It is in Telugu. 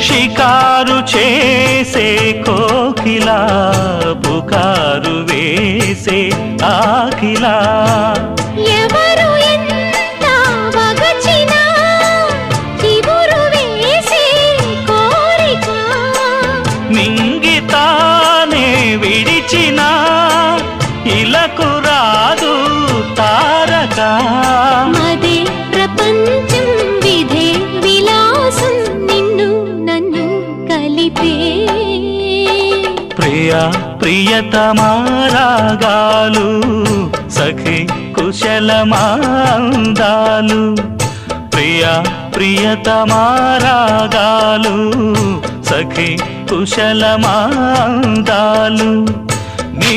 షికారు చేసే కోకిలా పుకారు వేసే ఆకిలా ఎవరు ఎంత వగచినా చిగురు వేసే కోరిక మింగితానే విడిచినా ఇలకు రాదు తారక మదే ప్రపంచం విధే విలాసం నిన్ను నన్ను కలిపే ప్రియ ప్రియతమారాగాలు సఖి కుశలమాందాలు ప్రియ ప్రియతమారాగాలు సఖి కుశలమాందాలు నీ